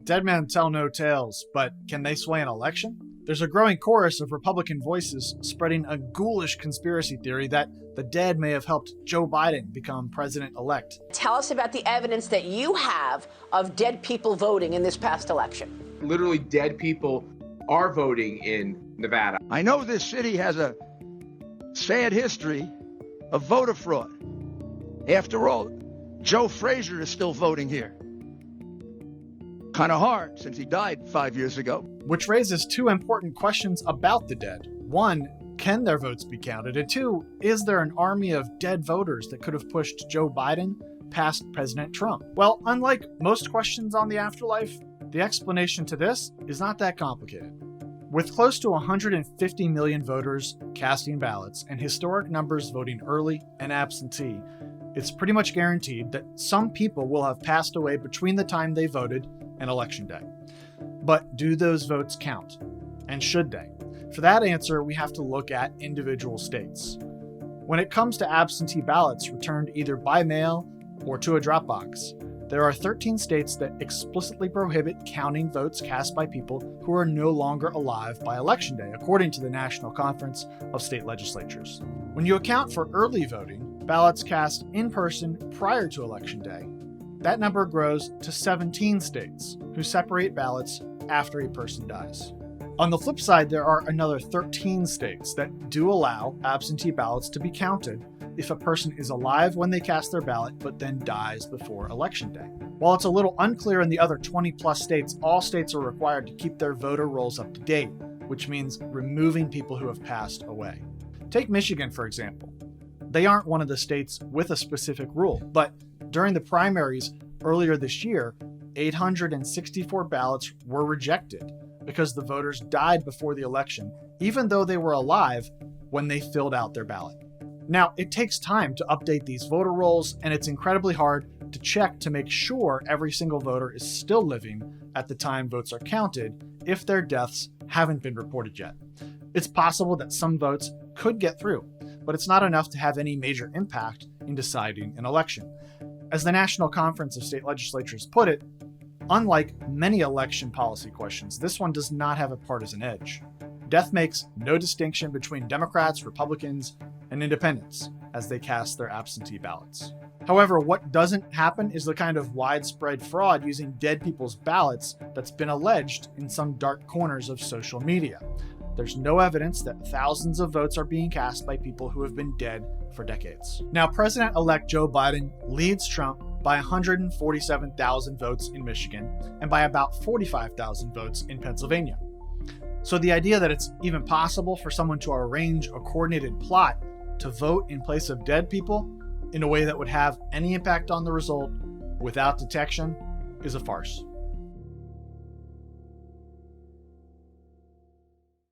Dead men tell no tales, but can they sway an election? There's a growing chorus of Republican voices spreading a ghoulish conspiracy theory that the dead may have helped Joe Biden become president-elect. Tell us about the evidence that you have of dead people voting in this past election. Literally dead people are voting in Nevada. I know this city has a sad history of voter fraud. After all, Joe Frazier is still voting here. Kind of hard since he died 5 years ago. Which raises two important questions about the dead. One, can their votes be counted? And two, is there an army of dead voters that could have pushed Joe Biden past President Trump? Well, unlike most questions on the afterlife, the explanation to this is not that complicated. With close to 150 million voters casting ballots and historic numbers voting early and absentee, it's pretty much guaranteed that some people will have passed away between the time they voted and Election Day. But do those votes count? And should they? For that answer, we have to look at individual states. When it comes to absentee ballots returned either by mail or to a drop box, there are 13 states that explicitly prohibit counting votes cast by people who are no longer alive by Election Day, according to the National Conference of State Legislatures. When you account for early voting, ballots cast in person prior to Election Day, that number grows to 17 states who separate ballots after a person dies. On the flip side, there are another 13 states that do allow absentee ballots to be counted if a person is alive when they cast their ballot but then dies before Election Day. While it's a little unclear in the other 20+ states, all states are required to keep their voter rolls up to date, which means removing people who have passed away. Take Michigan, for example. They aren't one of the states with a specific rule, but during the primaries earlier this year, 864 ballots were rejected because the voters died before the election, even though they were alive when they filled out their ballot. Now, it takes time to update these voter rolls, and it's incredibly hard to check to make sure every single voter is still living at the time votes are counted if their deaths haven't been reported yet. It's possible that some votes could get through, but it's not enough to have any major impact in deciding an election. As the National Conference of State Legislatures put it, unlike many election policy questions, this one does not have a partisan edge. Death makes no distinction between Democrats, Republicans, and independents as they cast their absentee ballots. However, what doesn't happen is the kind of widespread fraud using dead people's ballots that's been alleged in some dark corners of social media. There's no evidence that thousands of votes are being cast by people who have been dead for decades. Now, President-elect Joe Biden leads Trump by 147,000 votes in Michigan and by about 45,000 votes in Pennsylvania. So the idea that it's even possible for someone to arrange a coordinated plot to vote in place of dead people in a way that would have any impact on the result without detection is a farce.